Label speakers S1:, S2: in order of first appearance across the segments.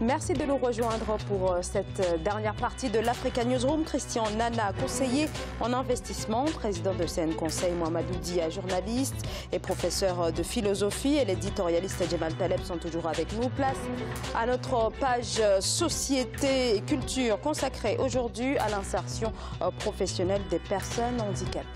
S1: Merci de nous rejoindre pour cette dernière partie de l'Africa Newsroom. Christian Nana, conseiller en investissement, président de CN Conseil, Mohamedou Dia, journaliste et professeur de philosophie, et l'éditorialiste Djemal Taleb sont toujours avec nous. Place à notre page société et culture consacrée aujourd'hui à l'insertion professionnelle des personnes handicapées.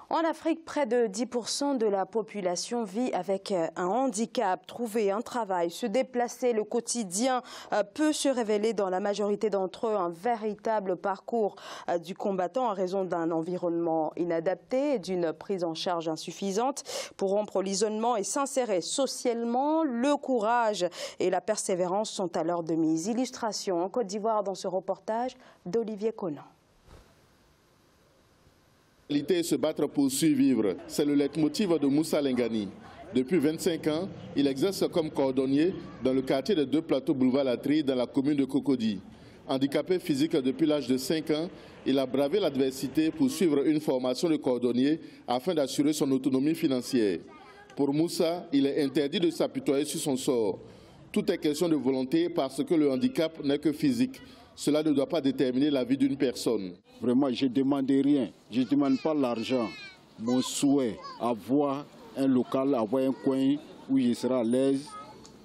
S1: En Afrique, près de 10% de la population vit avec un handicap. Trouver un travail, se déplacer, le quotidien peut se révéler dans la majorité d'entre eux un véritable parcours du combattant en raison d'un environnement inadapté et d'une prise en charge insuffisante. Pour rompre l'isolement et s'insérer socialement, le courage et la persévérance sont à l'heure de mise. Illustration en Côte d'Ivoire dans ce reportage d'Olivier Conan.
S2: Se battre pour survivre, c'est le leitmotiv de Moussa Lengani. Depuis 25 ans, il exerce comme cordonnier dans le quartier de Deux Plateaux Boulevard Latry dans la commune de Cocody. Handicapé physique depuis l'âge de 5 ans, il a bravé l'adversité pour suivre une formation de cordonnier afin d'assurer son autonomie financière. Pour Moussa, il est interdit de s'apitoyer sur son sort. Tout est question de volonté parce que le handicap n'est que physique. Cela ne doit pas déterminer la vie d'une personne.
S3: Vraiment, je ne demande rien. Je ne demande pas l'argent. Mon souhait, avoir un local, avoir un coin où je serai à l'aise,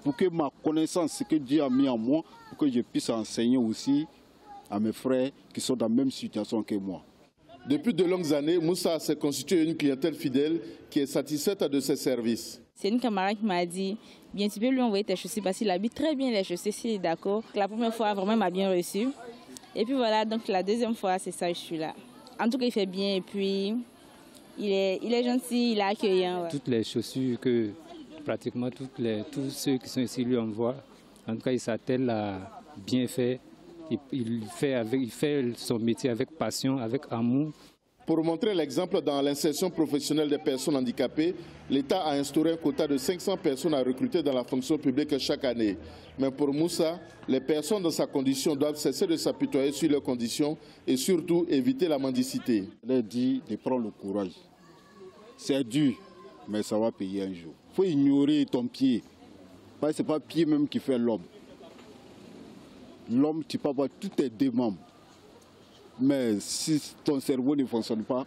S3: pour que ma connaissance, ce que Dieu a mis en moi, pour que je puisse enseigner aussi à mes frères qui sont dans la même situation que moi.
S2: Depuis de longues années, Moussa s'est constitué une clientèle fidèle qui est satisfaite de ses services.
S4: C'est une camarade qui m'a dit, bien tu peux lui envoyer tes chaussures parce qu'il habite très bien les chaussures, s'il est d'accord. La première fois, vraiment, il m'a bien reçu. Et puis voilà, donc la deuxième fois, c'est ça, je suis là. En tout cas, il fait bien et puis il est gentil, il est accueillant. Ouais.
S5: Toutes les chaussures que pratiquement tous ceux qui sont ici lui envoient, en tout cas, il s'attelle à bien faire. Il fait son métier avec passion, avec amour.
S2: Pour montrer l'exemple dans l'insertion professionnelle des personnes handicapées, l'État a instauré un quota de 500 personnes à recruter dans la fonction publique chaque année. Mais pour Moussa, les personnes dans sa condition doivent cesser de s'apitoyer sur leurs conditions et surtout éviter la mendicité.
S3: Je leur dis de prendre le courage. C'est dur, mais ça va payer un jour. Il faut ignorer ton pied. Parce que ce n'est pas le pied même qui fait l'homme. L'homme, tu peux avoir tous tes deux membres. Mais si ton cerveau ne fonctionne pas,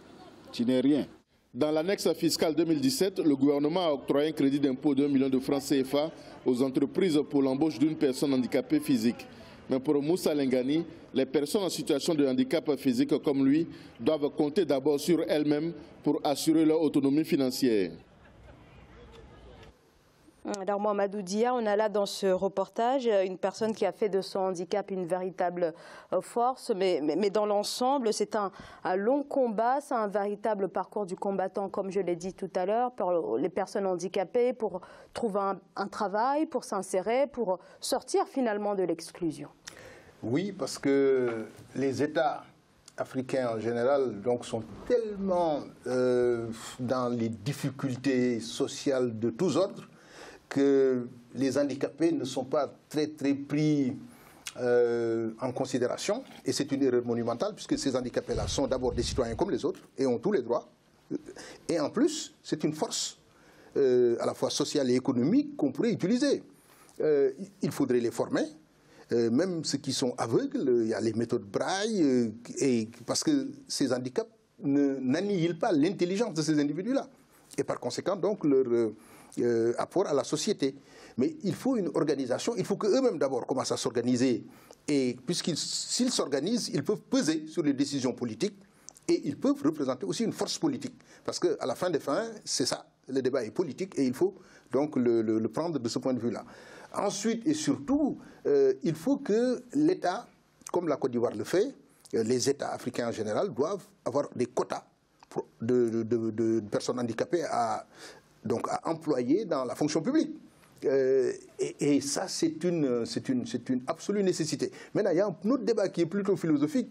S3: tu n'es rien.
S2: Dans l'annexe fiscale 2017, le gouvernement a octroyé un crédit d'impôt de 1 million de francs CFA aux entreprises pour l'embauche d'une personne handicapée physique. Mais pour Moussa Lengani, les personnes en situation de handicap physique comme lui doivent compter d'abord sur elles-mêmes pour assurer leur autonomie financière.
S1: Alors Mohamedou Dia, on a là dans ce reportage une personne qui a fait de son handicap une véritable force, mais dans l'ensemble, c'est un long combat, c'est un véritable parcours du combattant, comme je l'ai dit tout à l'heure, pour les personnes handicapées, pour trouver un travail, pour s'insérer, pour sortir finalement de l'exclusion.
S6: Oui, parce que les États africains en général donc, sont tellement dans les difficultés sociales de tous ordres, que les handicapés ne sont pas très pris en considération. Et c'est une erreur monumentale, puisque ces handicapés-là sont d'abord des citoyens comme les autres et ont tous les droits. Et en plus, c'est une force à la fois sociale et économique qu'on pourrait utiliser. Il faudrait les former. Même ceux qui sont aveugles, il y a les méthodes braille, parce que ces handicaps n'annihilent pas l'intelligence de ces individus-là. Et par conséquent, donc, leur apport à la société. Mais il faut une organisation, il faut qu'eux-mêmes d'abord commencent à s'organiser. Et s'ils s'organisent, ils peuvent peser sur les décisions politiques et ils peuvent représenter aussi une force politique. Parce qu'à la fin des fins, c'est ça, le débat est politique et il faut donc le prendre de ce point de vue-là. Ensuite et surtout, il faut que l'État, comme la Côte d'Ivoire le fait, les États africains en général doivent avoir des quotas de personnes handicapées à employer dans la fonction publique. Et ça, c'est une absolue nécessité. Maintenant, il y a un autre débat qui est plutôt philosophique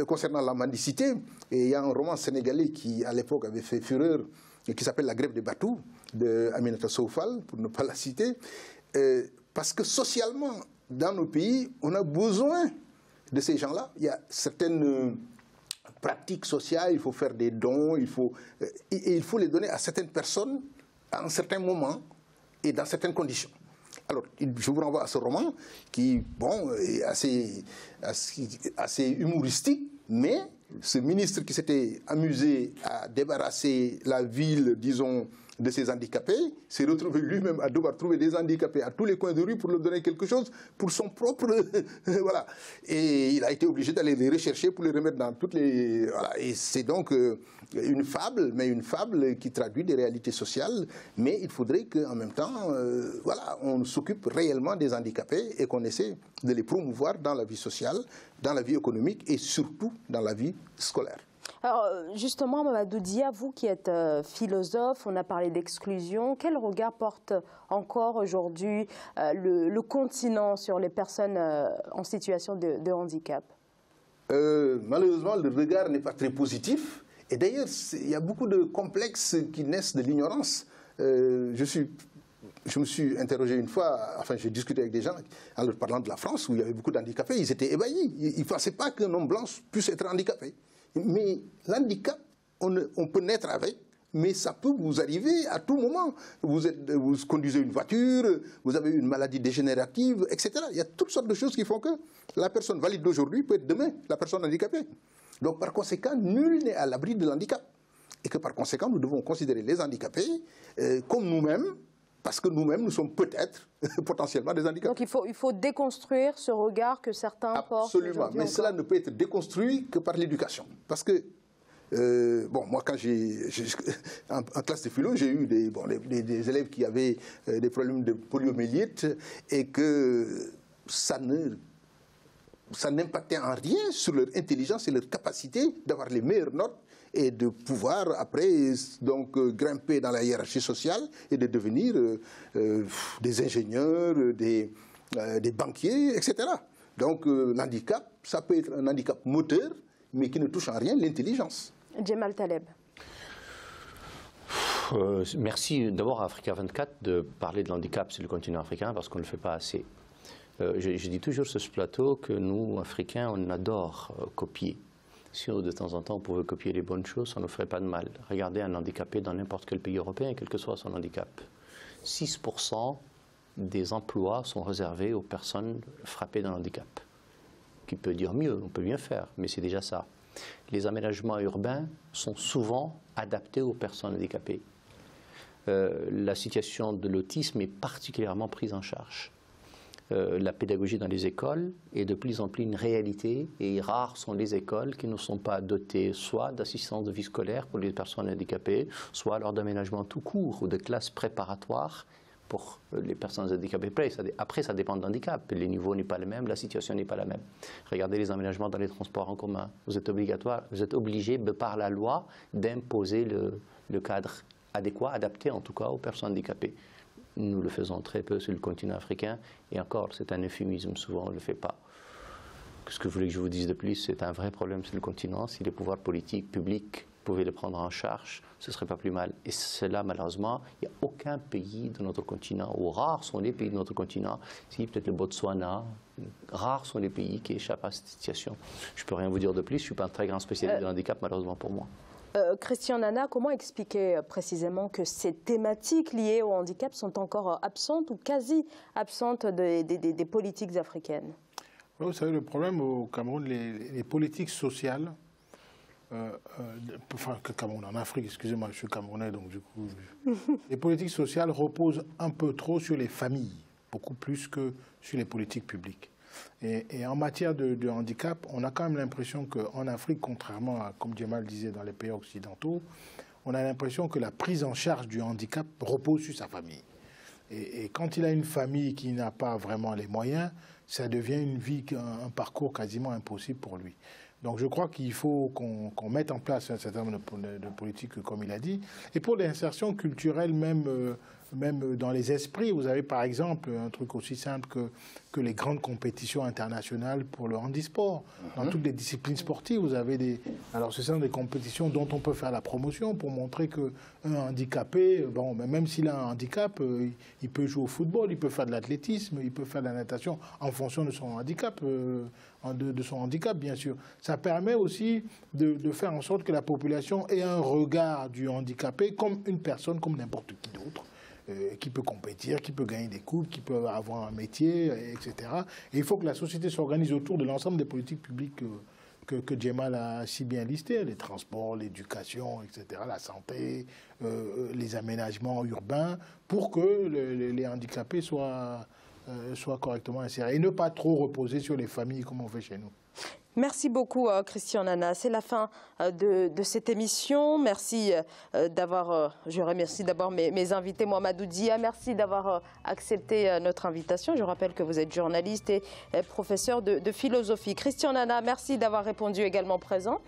S6: concernant la mendicité. Et il y a un roman sénégalais qui, à l'époque, avait fait fureur, et qui s'appelle La Grève des Batou, de Aminata Sow Fall, pour ne pas la citer. Parce que socialement, dans nos pays, on a besoin de ces gens-là. Il y a certaines pratique sociale, il faut faire des dons, il faut les donner à certaines personnes à un certain moment et dans certaines conditions. Alors, je vous renvoie à ce roman qui, bon, est assez humoristique, mais ce ministre qui s'était amusé à débarrasser la ville, disons, de ses handicapés, s'est retrouvé lui-même à devoir trouver des handicapés à tous les coins de rue pour leur donner quelque chose pour son propre... voilà. Et il a été obligé d'aller les rechercher pour les remettre dans toutes les... Voilà. Et c'est donc une fable, mais une fable qui traduit des réalités sociales. Mais il faudrait qu'en même temps, voilà, on s'occupe réellement des handicapés et qu'on essaie de les promouvoir dans la vie sociale, dans la vie économique et surtout dans la vie scolaire.
S1: Alors justement, Mamadou Dia, vous qui êtes philosophe, on a parlé d'exclusion. Quel regard porte encore aujourd'hui le continent sur les personnes en situation de handicap?
S6: Malheureusement, le regard n'est pas très positif. Et d'ailleurs, il y a beaucoup de complexes qui naissent de l'ignorance. Je me suis interrogé une fois, enfin j'ai discuté avec des gens en leur parlant de la France où il y avait beaucoup d'handicapés, ils étaient ébahis. Ils ne pensaient pas qu'un homme blanc puisse être handicapé. Mais l'handicap, on peut naître avec, mais ça peut vous arriver à tout moment. Vous conduisez une voiture, vous avez une maladie dégénérative, etc. Il y a toutes sortes de choses qui font que la personne valide d'aujourd'hui peut être demain la personne handicapée. Donc par conséquent, nul n'est à l'abri de l'handicap. Et que par conséquent, nous devons considérer les handicapés comme nous-mêmes, parce que nous-mêmes, nous sommes peut-être potentiellement des handicapés.
S1: Donc il faut déconstruire ce regard que certains portent.
S6: Absolument, mais cela ne peut être déconstruit que par l'éducation. Parce que, bon, moi quand en classe de philo, j'ai eu des élèves qui avaient des problèmes de poliomyélite et que ça n'impactait en rien sur leur intelligence et leur capacité d'avoir les meilleures notes et de pouvoir après donc grimper dans la hiérarchie sociale et de devenir des ingénieurs, des banquiers, etc. Donc l'handicap, ça peut être un handicap moteur, mais qui ne touche en rien l'intelligence.
S1: Djemal Taleb.
S7: Merci d'abord à Africa 24 de parler de l'handicap sur le continent africain parce qu'on ne le fait pas assez. Je dis toujours sur ce plateau que nous, Africains, on adore copier. Si de temps en temps on pouvait copier les bonnes choses, ça ne nous ferait pas de mal. Regardez un handicapé dans n'importe quel pays européen, quel que soit son handicap. 6% des emplois sont réservés aux personnes frappées d'un handicap. Qui peut dire mieux, on peut bien faire, mais c'est déjà ça. Les aménagements urbains sont souvent adaptés aux personnes handicapées. La situation de l'autisme est particulièrement prise en charge. La pédagogie dans les écoles est de plus en plus une réalité et rares sont les écoles qui ne sont pas dotées soit d'assistance de vie scolaire pour les personnes handicapées, soit lors d'aménagements tout court ou de classes préparatoires pour les personnes handicapées. Après, ça dépend de l'handicap. Les niveaux n'est pas le même, la situation n'est pas la même. Regardez les aménagements dans les transports en commun. Vous êtes obligé, par la loi, d'imposer le cadre adéquat, adapté en tout cas aux personnes handicapées. Nous le faisons très peu sur le continent africain, et encore, c'est un euphémisme, souvent on ne le fait pas. Ce que vous voulez que je vous dise de plus, c'est un vrai problème sur le continent. Si les pouvoirs politiques, publics, pouvaient le prendre en charge, ce ne serait pas plus mal. Et cela, malheureusement, il n'y a aucun pays de notre continent, ou rares sont les pays de notre continent, si peut-être le Botswana, rares sont les pays qui échappent à cette situation. Je ne peux rien vous dire de plus, je ne suis pas un très grand spécialiste de l'handicap, malheureusement pour moi.
S1: Christian Nana, comment expliquer précisément que ces thématiques liées au handicap sont encore absentes ou quasi absentes des politiques africaines?
S8: Vous savez, le problème au Cameroun, les politiques sociales, enfin, Cameroun, en Afrique, excusez-moi, je suis camerounais, donc du coup, les politiques sociales reposent un peu trop sur les familles, beaucoup plus que sur les politiques publiques. Et en matière de handicap, on a quand même l'impression qu'en Afrique, contrairement à, comme Djemal disait, dans les pays occidentaux, on a l'impression que la prise en charge du handicap repose sur sa famille. Et quand il a une famille qui n'a pas vraiment les moyens, ça devient une vie, un parcours quasiment impossible pour lui. Donc je crois qu'il faut qu'on mette en place un certain nombre de politiques, comme il a dit. Et pour l'insertion culturelle même même dans les esprits. Vous avez par exemple un truc aussi simple que les grandes compétitions internationales pour le handisport. Dans toutes les disciplines sportives, vous avez des... Alors ce sont des compétitions dont on peut faire la promotion pour montrer qu'un handicapé, bon, même s'il a un handicap, il peut jouer au football, il peut faire de l'athlétisme, il peut faire de la natation en fonction de son handicap, bien sûr. Ça permet aussi de faire en sorte que la population ait un regard du handicapé comme une personne, comme n'importe qui d'autre, qui peut compétir, qui peut gagner des coupes, qui peut avoir un métier, etc. Et il faut que la société s'organise autour de l'ensemble des politiques publiques que Djemal a si bien listées, les transports, l'éducation, etc., la santé, les aménagements urbains, pour que les handicapés soient correctement insérés et ne pas trop reposer sur les familles comme on fait chez nous.
S1: Merci beaucoup, Christian Nana. C'est la fin de cette émission. Merci je remercie d'abord mes invités, Mohamedou Dia. Merci d'avoir accepté notre invitation. Je rappelle que vous êtes journaliste et professeur de philosophie. Christian Nana, merci d'avoir répondu également présent.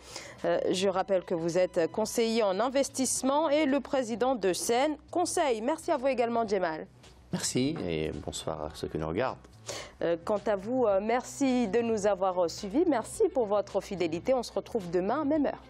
S1: Je rappelle que vous êtes conseiller en investissement et le président de Sen Conseil. Merci à vous également, Djemal.
S7: Merci et bonsoir à ceux qui nous regardent.
S1: Quant à vous, merci de nous avoir suivis. Merci pour votre fidélité. On se retrouve demain à même heure.